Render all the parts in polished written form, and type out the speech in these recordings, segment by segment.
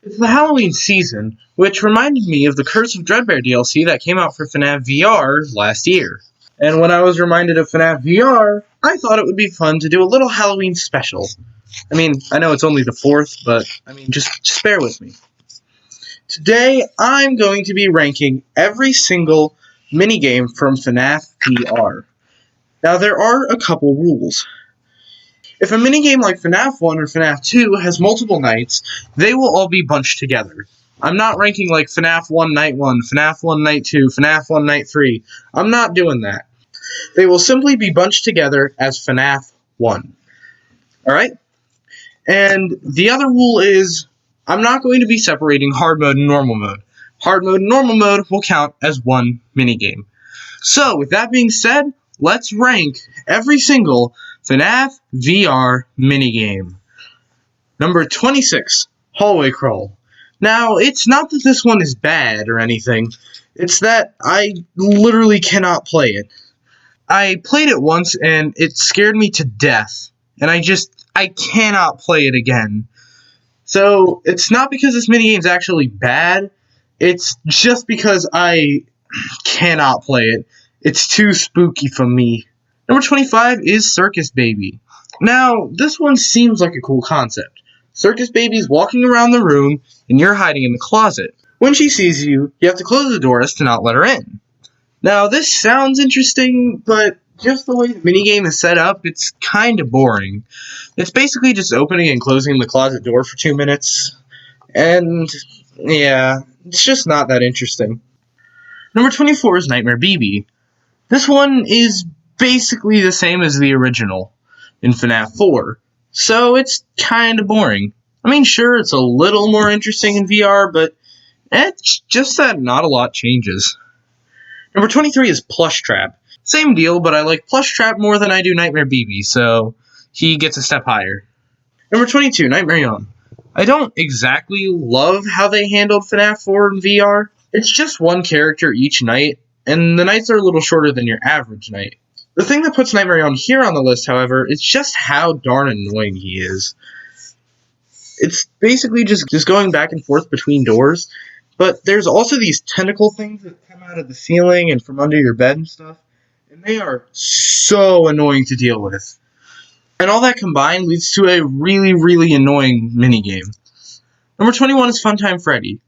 It's the Halloween season, which reminded me of the Curse of Dreadbear DLC that came out for Fnaf VR last year. And when I was reminded of Fnaf VR, I thought it would be fun to do a little Halloween special. I know it's only the 4th, but, just bear with me. Today, I'm going to be ranking every single minigame from Fnaf VR. Now, there are a couple rules. If a minigame like Fnaf 1 or Fnaf 2 has multiple nights, they will all be bunched together. I'm not ranking like Fnaf 1 Night 1, Fnaf 1 Night 2, Fnaf 1 Night 3. I'm not doing that. They will simply be bunched together as Fnaf 1. Alright? And the other rule is, I'm not going to be separating hard mode and normal mode. Hard mode and normal mode will count as one minigame. So, with that being said, let's rank every single Fnaf VR minigame. Number 26, Hallway Crawl. Now, it's not that this one is bad or anything, it's that I literally cannot play it. I played it once and it scared me to death, and I cannot play it again. So, it's not because this minigame is actually bad, it's just because I cannot play it. It's too spooky for me. Number 25 is Circus Baby. Now, this one seems like a cool concept. Circus Baby's walking around the room, and you're hiding in the closet. When she sees you, you have to close the door as to not let her in. Now, this sounds interesting, but just the way the minigame is set up, it's kind of boring. It's basically just opening and closing the closet door for 2 minutes, and yeah, it's just not that interesting. Number 24 is Nightmare BB. This one is basically the same as the original in Fnaf 4, so it's kind of boring. Sure, it's a little more interesting in VR, but it's just that not a lot changes. Number 23 is Plush Trap. Same deal, but I like Plush Trap more than I do Nightmare BB, so he gets a step higher. Number 22, Nightmare Yawn. I don't exactly love how they handled Fnaf 4 in VR. It's just one character each night, and the nights are a little shorter than your average night. The thing that puts Nightmare Yawn here on the list, however, is just how darn annoying he is. It's basically just going back and forth between doors, but there's also these tentacle things that come out of the ceiling and from under your bed and stuff, and they are so annoying to deal with. And all that combined leads to a really, really annoying minigame. Number 21 is Funtime Freddy.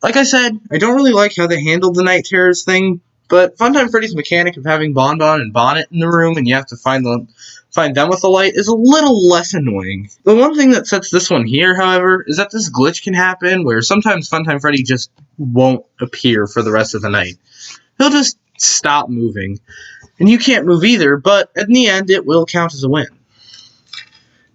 Like I said, I don't really like how they handled the Night Terrors thing, but Funtime Freddy's mechanic of having Bonbon and Bonnet in the room and you have to find them with the light is a little less annoying. The one thing that sets this one here, however, is that this glitch can happen where sometimes Funtime Freddy just won't appear for the rest of the night. He'll just stop moving. And you can't move either, but in the end it will count as a win.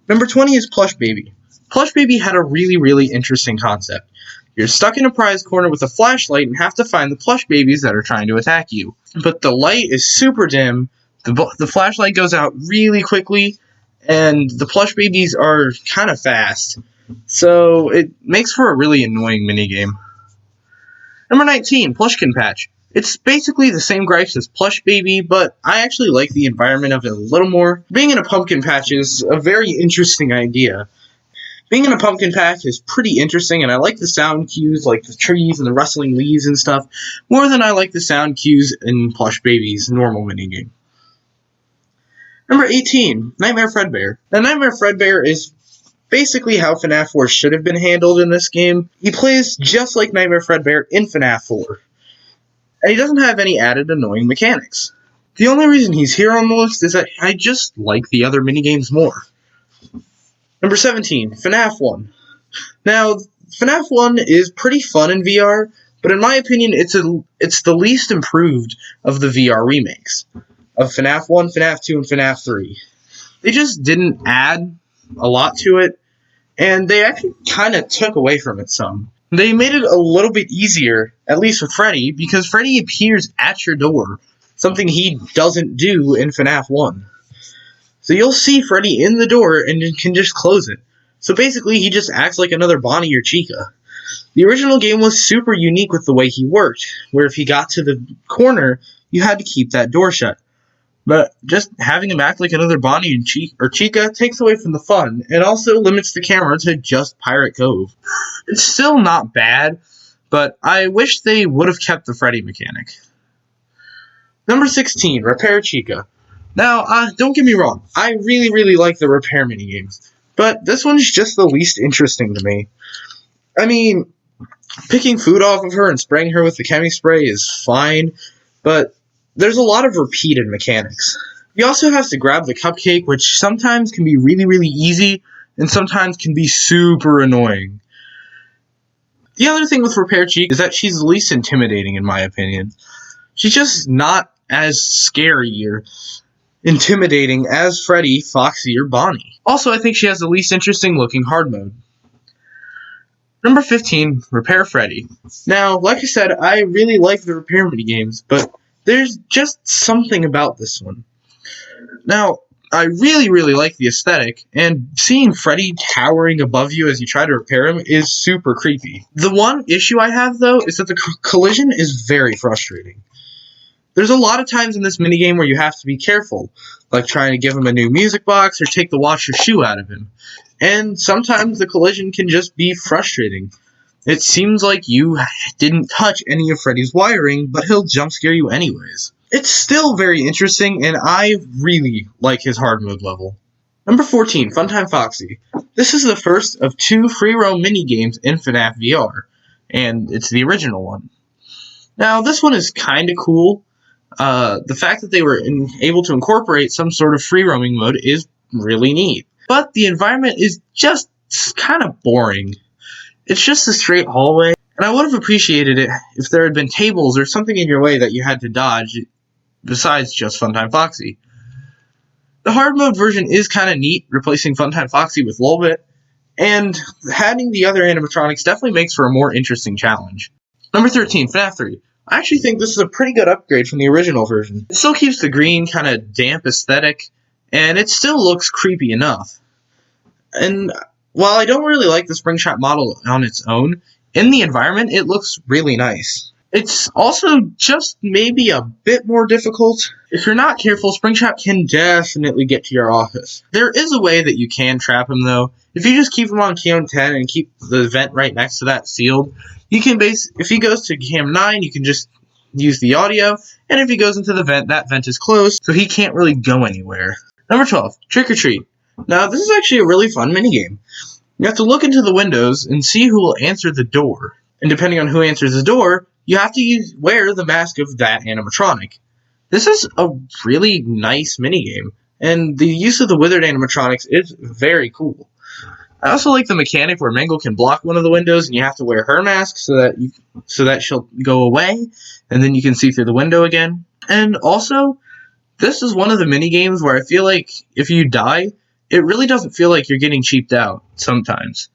Number 20 is Plush Baby. Plush Baby had a really, really interesting concept. You're stuck in a prize corner with a flashlight and have to find the plush babies that are trying to attack you. But the light is super dim, the flashlight goes out really quickly, and the plush babies are kind of fast. So it makes for a really annoying minigame. Number 19, Plushkin Patch. It's basically the same gripes as Plush Baby, but I actually like the environment of it a little more. Being in a pumpkin patch is a very interesting idea. Being in a pumpkin patch is pretty interesting, and I like the sound cues, like the trees and the rustling leaves and stuff, more than I like the sound cues in Plush Baby's normal minigame. Number 18, Nightmare Fredbear. Now, Nightmare Fredbear is basically how Fnaf 4 should have been handled in this game. He plays just like Nightmare Fredbear in Fnaf 4. And he doesn't have any added annoying mechanics. The only reason he's here on the list is that I just like the other minigames more. Number 17, Fnaf 1. Now, Fnaf 1 is pretty fun in VR, but in my opinion, it's the least improved of the VR remakes of Fnaf 1, Fnaf 2, and Fnaf 3. They just didn't add a lot to it, and they actually kind of took away from it some. They made it a little bit easier, at least with Freddy, because Freddy appears at your door, something he doesn't do in Fnaf 1. So you'll see Freddy in the door and you can just close it. So basically, he just acts like another Bonnie or Chica. The original game was super unique with the way he worked, where if he got to the corner, you had to keep that door shut. But just having him act like another Bonnie and Chica takes away from the fun, and also limits the camera to just Pirate Cove. It's still not bad, but I wish they would have kept the Freddy mechanic. Number 16, Repair Chica. Now, don't get me wrong, I really like the repair minigames, but this one's just the least interesting to me. I mean, picking food off of her and spraying her with the chemi spray is fine, but there's a lot of repeated mechanics. You also have to grab the cupcake, which sometimes can be really easy, and sometimes can be super annoying. The other thing with Repair Chica is that she's the least intimidating in my opinion. She's just not as scary or intimidating as Freddy, Foxy, or Bonnie. Also, I think she has the least interesting looking hard mode. Number 15, Repair Freddy. Now, like I said, I really like the repair minigames, but there's just something about this one. Now, I really like the aesthetic, and seeing Freddy towering above you as you try to repair him is super creepy. The one issue I have, though, is that the collision is very frustrating. There's a lot of times in this minigame where you have to be careful, like trying to give him a new music box or take the watch or shoe out of him. And sometimes the collision can just be frustrating. It seems like you didn't touch any of Freddy's wiring, but he'll jump scare you anyways. It's still very interesting, and I really like his hard mode level. Number 14, Funtime Foxy. This is the first of 2 free roam minigames in Fnaf VR, and it's the original one. Now, this one is kinda cool. The fact that they were able to incorporate some sort of free roaming mode is really neat. But the environment is just kind of boring. It's just a straight hallway, and I would have appreciated it if there had been tables or something in your way that you had to dodge besides just Funtime Foxy. The hard mode version is kind of neat, replacing Funtime Foxy with Lolbit, and adding the other animatronics definitely makes for a more interesting challenge. Number 13, FNAF 3. I actually think this is a pretty good upgrade from the original version. It still keeps the green, kind of damp aesthetic, and it still looks creepy enough. And while I don't really like the Springtrap model on its own, in the environment it looks really nice. It's also just maybe a bit more difficult. If you're not careful, Springtrap can definitely get to your office. There is a way that you can trap him though. If you just keep him on cam 10 and keep the vent right next to that sealed, you can if he goes to cam 9, you can just use the audio, and if he goes into the vent, that vent is closed, so he can't really go anywhere. Number 12, Trick or Treat. Now, this is actually a really fun minigame. You have to look into the windows and see who will answer the door. And depending on who answers the door, you have to wear the mask of that animatronic. This is a really nice minigame, and the use of the withered animatronics is very cool. I also like the mechanic where Mangle can block one of the windows and you have to wear her mask so that she'll go away, and then you can see through the window again. And also, this is one of the minigames where I feel like if you die, it really doesn't feel like you're getting cheaped out sometimes.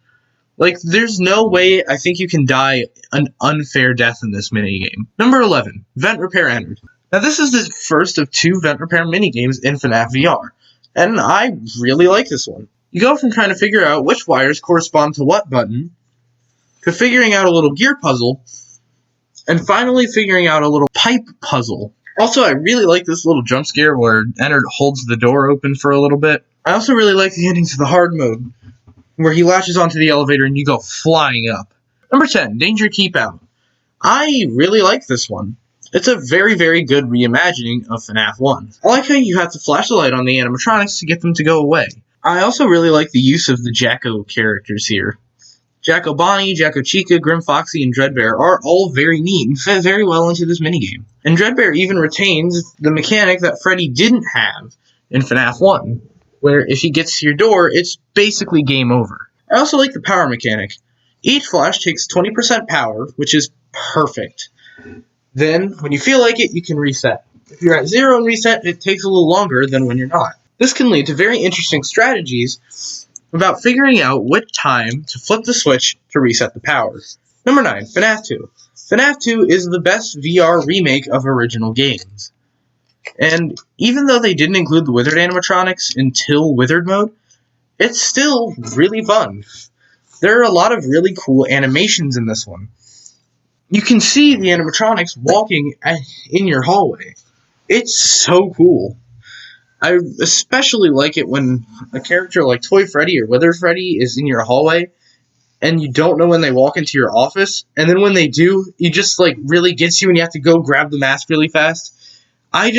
Like, there's no way I think you can die an unfair death in this minigame. Number 11, Vent Repair Entered. Now, this is the first of 2 Vent Repair minigames in Fnaf VR, and I really like this one. You go from trying to figure out which wires correspond to what button, to figuring out a little gear puzzle, and finally figuring out a little pipe puzzle. Also, I really like this little jump scare where Ennard holds the door open for a little bit. I also really like the ending to the hard mode, where he latches onto the elevator and you go flying up. Number 10, Danger Keep Out. I really like this one. It's a very good reimagining of FNAF 1. I like how you have to flash the light on the animatronics to get them to go away. I also really like the use of the Jacko characters here. Jacko Bonnie, Jacko Chica, Grim Foxy, and Dreadbear are all very neat and fit very well into this minigame. And Dreadbear even retains the mechanic that Freddy didn't have in FNAF 1, where if he gets to your door, it's basically game over. I also like the power mechanic. Each flash takes 20% power, which is perfect. Then, when you feel like it, you can reset. If you're at 0 and reset, it takes a little longer than when you're not. This can lead to very interesting strategies about figuring out what time to flip the switch to reset the power. Number 9, FNAF 2. FNAF 2 is the best VR remake of original games. And even though they didn't include the Withered animatronics until Withered mode, it's still really fun. There are a lot of really cool animations in this one. You can see the animatronics walking in your hallway. It's so cool. I especially like it when a character like Toy Freddy or Wither Freddy is in your hallway and you don't know when they walk into your office, and then when they do, you just like really gets you and you have to go grab the mask really fast. I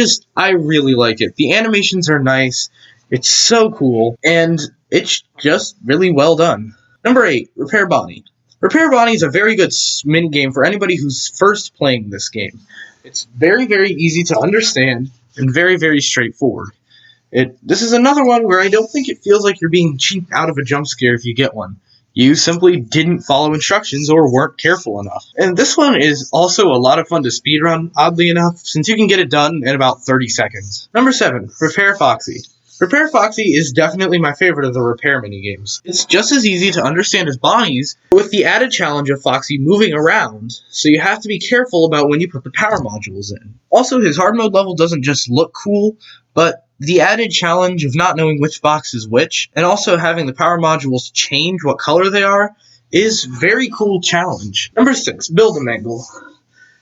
really like it. The animations are nice. It's so cool, and it's just really well done. Number 8, Repair Bonnie. Repair Bonnie is a very good mini game for anybody who's first playing this game. It's very, very easy to understand and very, very straightforward. This is another one where I don't think it feels like you're being cheaped out of a jump scare if you get one. You simply didn't follow instructions or weren't careful enough. And this one is also a lot of fun to speedrun, oddly enough, since you can get it done in about 30 seconds. Number 7, Repair Foxy. Repair Foxy is definitely my favorite of the repair minigames. It's just as easy to understand as Bonnie's, but with the added challenge of Foxy moving around, so you have to be careful about when you put the power modules in. Also, his hard mode level doesn't just look cool, but the added challenge of not knowing which box is which, and also having the power modules change what color they are, is very cool challenge. Number 6, Build-A-Mangle.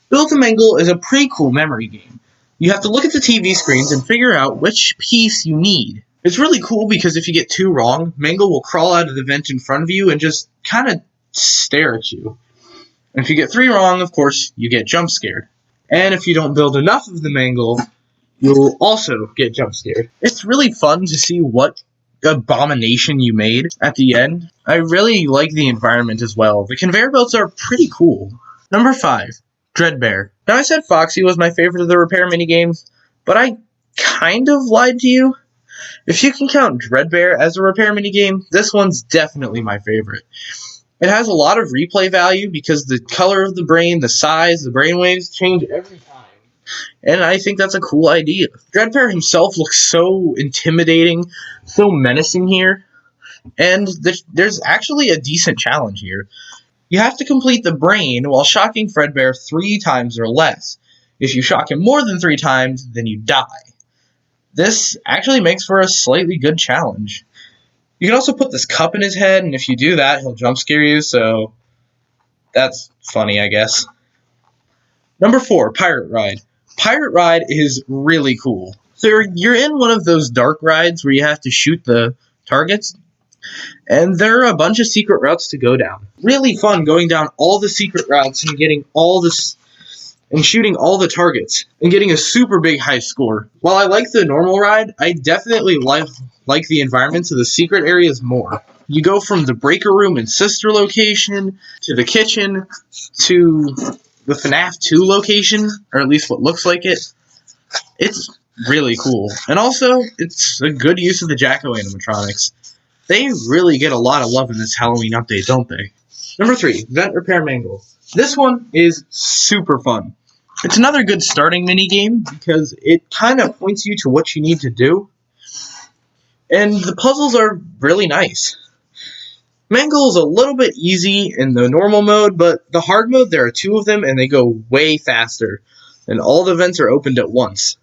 Build-A-Mangle is a pretty cool memory game. You have to look at the TV screens and figure out which piece you need. It's really cool because if you get 2 wrong, Mangle will crawl out of the vent in front of you and just kind of stare at you. And if you get 3 wrong, of course, you get jump scared. And if you don't build enough of the Mangle, you'll also get jump scared. It's really fun to see what abomination you made at the end. I really like the environment as well. The conveyor belts are pretty cool. Number 5, Dreadbear. Now I said Foxy was my favorite of the repair minigames, but I kind of lied to you. If you can count Dreadbear as a repair minigame, this one's definitely my favorite. It has a lot of replay value because the color of the brain, the size, the brainwaves change every time. And I think that's a cool idea. Dreadbear himself looks so intimidating, so menacing here. And there's actually a decent challenge here. You have to complete the brain while shocking Fredbear 3 times or less. If you shock him more than 3 times, then you die. This actually makes for a slightly good challenge. You can also put this cup in his head, and if you do that, he'll jump scare you, so that's funny, I guess. Number 4, Pirate Ride. Pirate Ride is really cool. So you're in one of those dark rides where you have to shoot the targets, and there are a bunch of secret routes to go down. Really fun going down all the secret routes and getting all this and shooting all the targets and getting a super big high score. While I like the normal ride, I definitely like the environments of the secret areas more. You go from the breaker room and sister location to the kitchen to the Fnaf 2 location, or at least what looks like it. It's really cool. And also, it's a good use of the Jacko animatronics. They really get a lot of love in this Halloween update, don't they? Number 3, Vent Repair Mangle. This one is super fun. It's another good starting minigame because it kind of points you to what you need to do. And the puzzles are really nice. Mangle is a little bit easy in the normal mode, but the hard mode, there are 2 of them and they go way faster. And all the vents are opened at once.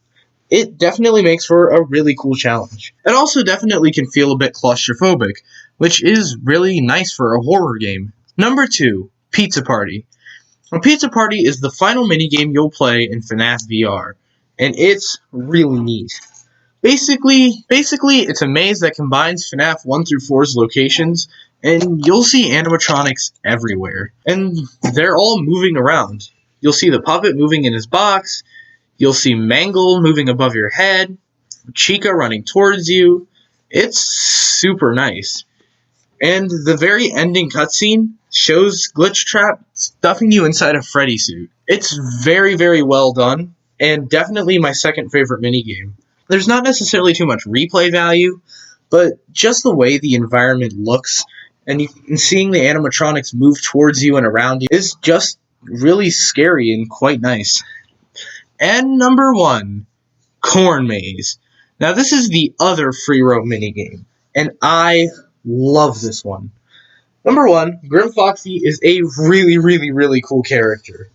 It definitely makes for a really cool challenge. It also definitely can feel a bit claustrophobic, which is really nice for a horror game. Number 2, Pizza Party. A Pizza Party is the final minigame you'll play in Fnaf VR, and it's really neat. Basically, it's a maze that combines Fnaf 1 through 4's locations, and you'll see animatronics everywhere. And they're all moving around. You'll see the puppet moving in his box, you'll see Mangle moving above your head, Chica running towards you. It's super nice. And the very ending cutscene shows Glitchtrap stuffing you inside a Freddy suit. It's very, very well done, and definitely my second favorite minigame. There's not necessarily too much replay value, but just the way the environment looks, and seeing the animatronics move towards you and around you is just really scary and quite nice. And number 1, Corn Maze. Now this is the other free roam minigame, and I love this one. Number 1, Grim Foxy is a really, really, really cool character.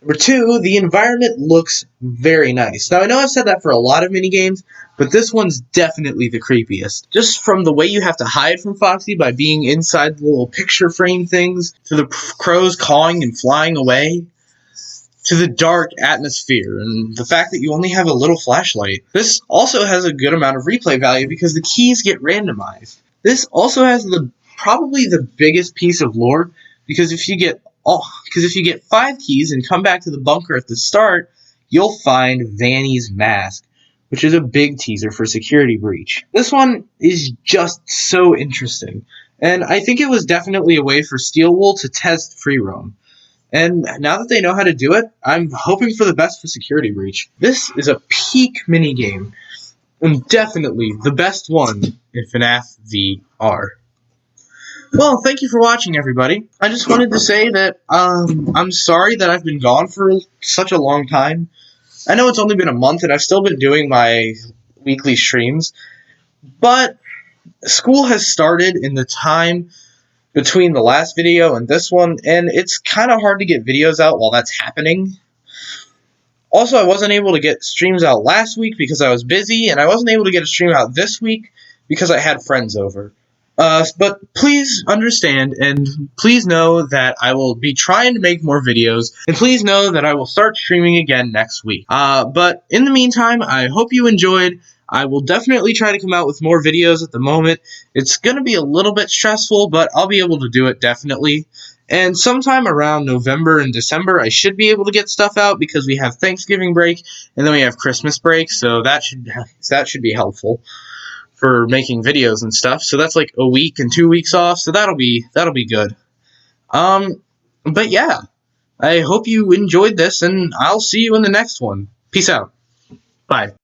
Number 2, the environment looks very nice. Now I know I've said that for a lot of minigames, but this one's definitely the creepiest. Just from the way you have to hide from Foxy by being inside the little picture frame things, to the crows cawing and flying away. to the dark atmosphere and the fact that you only have a little flashlight. This also has a good amount of replay value because the keys get randomized. This also has probably the biggest piece of lore because if you get 5 keys and come back to the bunker at the start, you'll find Vanny's mask, which is a big teaser for Security Breach. This one is just so interesting, and I think it was definitely a way for Steelwool to test free roam. And now that they know how to do it, I'm hoping for the best for Security Breach. This is a peak minigame, and definitely the best one in Fnaf VR. Well, thank you for watching, everybody. I just wanted to say that I'm sorry that I've been gone for such a long time. I know it's only been a month, and I've still been doing my weekly streams, but school has started in the time between the last video and this one, and it's kind of hard to get videos out while that's happening. Also, I wasn't able to get streams out last week because I was busy, and I wasn't able to get a stream out this week because I had friends over. But please understand, and please know that I will be trying to make more videos, and please know that I will start streaming again next week. But in the meantime, I hope you enjoyed. I will definitely try to come out with more videos at the moment. It's going to be a little bit stressful, but I'll be able to do it definitely. And sometime around November and December, I should be able to get stuff out because we have Thanksgiving break, and then we have Christmas break, so that should be helpful for making videos and stuff. So that's like a week and 2 weeks off, so that'll be good. But yeah, I hope you enjoyed this, and I'll see you in the next one. Peace out. Bye.